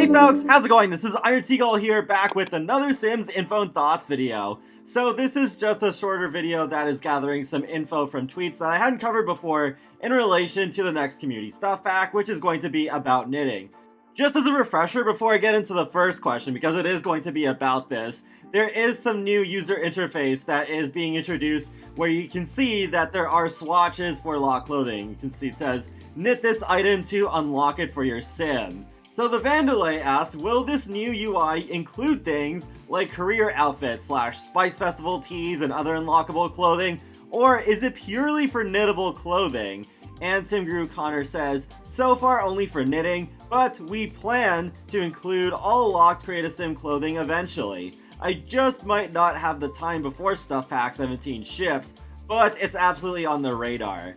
Hey folks, how's it going? This is Seagull here, back with another Sims Info and Thoughts video. So this is just a shorter video that is gathering some info from tweets that I hadn't covered before in relation to the next community stuff pack, which is going to be about knitting. Just as a refresher before I get into the first question, because it is going to be about this, there is some new user interface that is being introduced where you can see that there are swatches for lock clothing. You can see it says, knit this item to unlock it for your sim. So the Vandalay asked, will this new UI include things like career outfits / Spice Festival tees and other unlockable clothing, or is it purely for knittable clothing? And SimGuru Connor says, so far only for knitting, but we plan to include all locked Create a Sim clothing eventually. I just might not have the time before Stuff Pack 17 ships, but it's absolutely on the radar.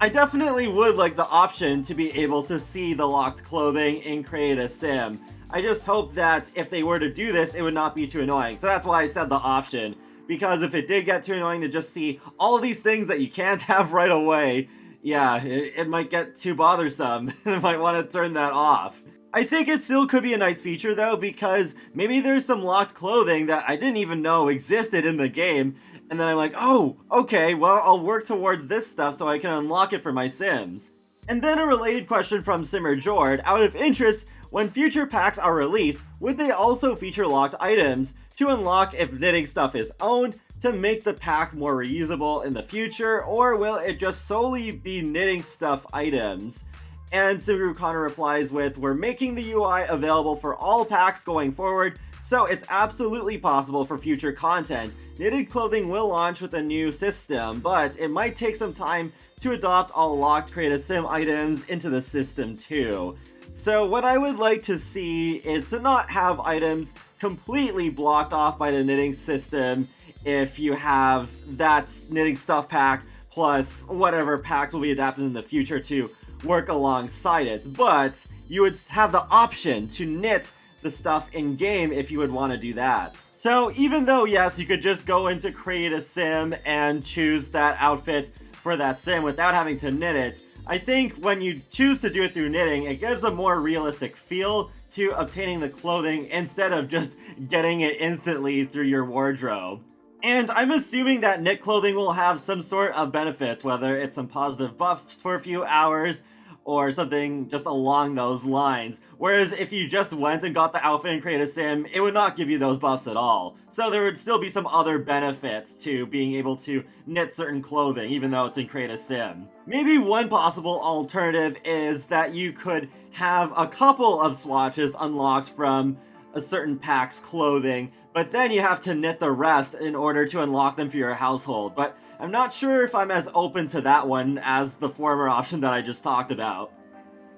I definitely would like the option to be able to see the locked clothing in Create a Sim. I just hope that if they were to do this, it would not be too annoying. So that's why I said the option, because if it did get too annoying to just see all of these things that you can't have right away, yeah, it might get too bothersome. I might want to turn that off. I think it still could be a nice feature though, because maybe there's some locked clothing that I didn't even know existed in the game, and then I'm like, oh, okay, well, I'll work towards this stuff so I can unlock it for my Sims. And then a related question from Simmer Jord, out of interest, when future packs are released, would they also feature locked items to unlock if knitting stuff is owned, to make the pack more reusable in the future, or will it just solely be knitting stuff items? And Simguru Connor replies with, we're making the UI available for all packs going forward, so it's absolutely possible for future content. Knitted clothing will launch with a new system, but it might take some time to adopt all locked Create a Sim items into the system too. So what I would like to see is to not have items completely blocked off by the knitting system if you have that knitting stuff pack plus whatever packs will be adapted in the future to work alongside it, but you would have the option to knit the stuff in game if you would want to do that. So even though yes, you could just go into Create a Sim and choose that outfit for that sim without having to knit it, I think when you choose to do it through knitting, it gives a more realistic feel to obtaining the clothing instead of just getting it instantly through your wardrobe. And I'm assuming that knit clothing will have some sort of benefits, whether it's some positive buffs for a few hours or something just along those lines. Whereas if you just went and got the outfit and Create a Sim, it would not give you those buffs at all. So there would still be some other benefits to being able to knit certain clothing, even though it's in Create a Sim. Maybe one possible alternative is that you could have a couple of swatches unlocked from a certain pack's clothing, but then you have to knit the rest in order to unlock them for your household. But I'm not sure if I'm as open to that one as the former option that I just talked about.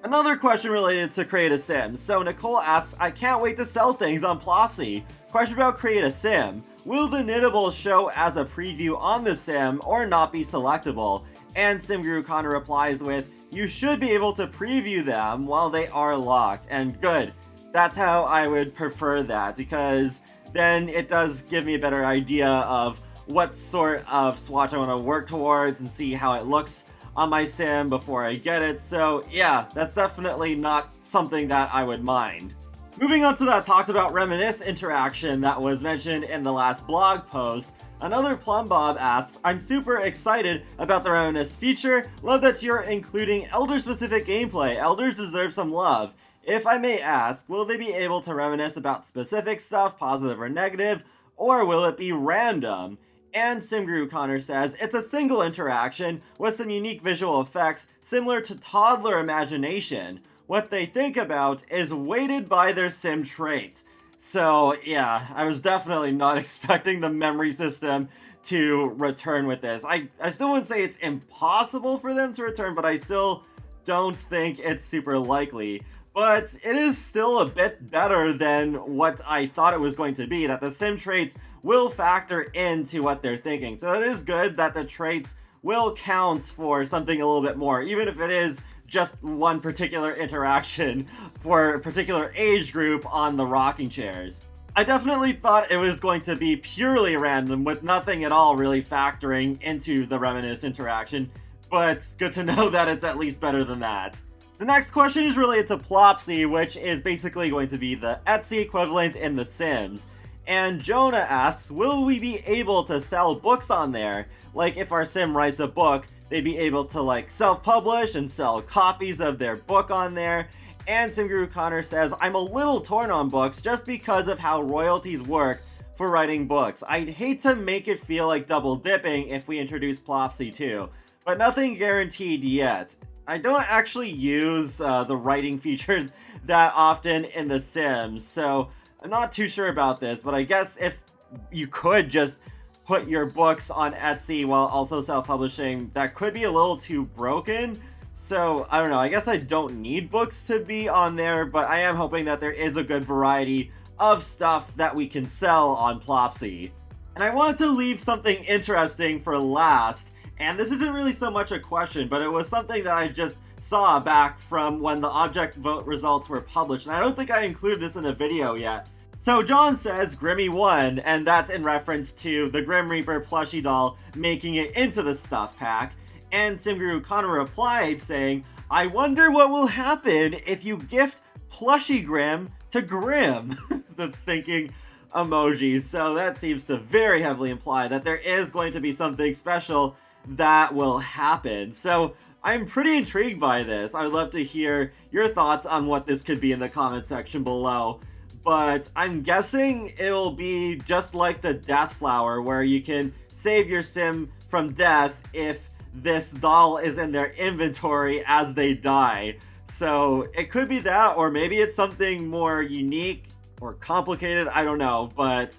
Another question related to Create a Sim. So Nicole asks, I can't wait to sell things on Plopsy. Question about Create a Sim. Will the knittables show as a preview on the sim or not be selectable? And SimGuru Connor replies with, you should be able to preview them while they are locked. And good. That's how I would prefer that, because then it does give me a better idea of what sort of swatch I want to work towards and see how it looks on my sim before I get it. So yeah, that's definitely not something that I would mind. Moving on to that talked about Reminisce interaction that was mentioned in the last blog post, another Plumbob asks, I'm super excited about the Reminisce feature. Love that you're including Elder-specific gameplay. Elders deserve some love. If I may ask, will they be able to reminisce about specific stuff, positive or negative, or will it be random? And SimGuru Connor says, it's a single interaction with some unique visual effects similar to toddler imagination. What they think about is weighted by their sim traits. So yeah, I was definitely not expecting the memory system to return with this. I still wouldn't say it's impossible for them to return, but I still don't think it's super likely. But it is still a bit better than what I thought it was going to be, that the sim traits will factor into what they're thinking. So it is good that the traits will count for something a little bit more, even if it is just one particular interaction for a particular age group on the rocking chairs. I definitely thought it was going to be purely random, with nothing at all really factoring into the Reminisce interaction, but good to know that it's at least better than that. The next question is related to Plopsy, which is basically going to be the Etsy equivalent in The Sims. And Jonah asks, will we be able to sell books on there? Like if our sim writes a book, they'd be able to like self-publish and sell copies of their book on there. And SimGuru Connor says, I'm a little torn on books just because of how royalties work for writing books. I'd hate to make it feel like double dipping if we introduce Plopsy too, but nothing guaranteed yet. I don't actually use the writing feature that often in The Sims, so I'm not too sure about this, but I guess if you could just put your books on Etsy while also self-publishing, that could be a little too broken. So, I don't know, I guess I don't need books to be on there, but I am hoping that there is a good variety of stuff that we can sell on Plopsy. And I wanted to leave something interesting for last, and this isn't really so much a question, but it was something that I just saw back from when the object vote results were published, and I don't think I included this in a video yet. So John says Grimmy won, and that's in reference to the Grim Reaper plushie doll making it into the stuff pack, and SimGuru Connor replied saying, I wonder what will happen if you gift plushie Grim to Grim, the thinking emojis. So that seems to very heavily imply that there is going to be something special that will happen. So I'm pretty intrigued by this. I would love to hear your thoughts on what this could be in the comment section below. But I'm guessing it'll be just like the Death Flower, where you can save your sim from death if this doll is in their inventory as they die. So it could be that, or maybe it's something more unique or complicated, I don't know. But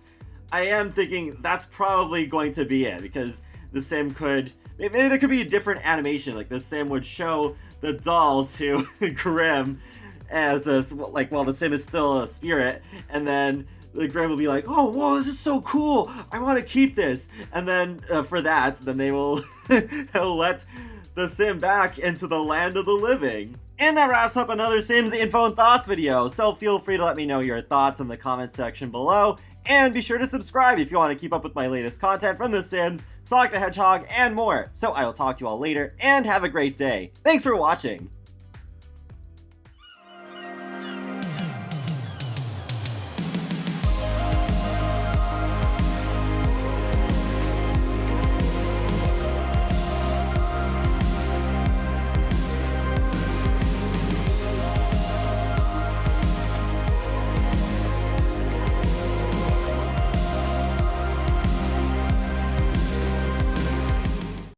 I am thinking that's probably going to be it, because the sim could, maybe there could be a different animation, like the sim would show the doll to Grim as a, like, while the sim is still a spirit, and then the Grim will be like, oh, whoa, this is so cool, I want to keep this, and then for that, then they will they'll let the sim back into the land of the living. And that wraps up another Sims Info and Thoughts video, so feel free to let me know your thoughts in the comment section below, and be sure to subscribe if you want to keep up with my latest content from The Sims, Sonic the Hedgehog, and more. So I will talk to you all later, and have a great day. Thanks for watching!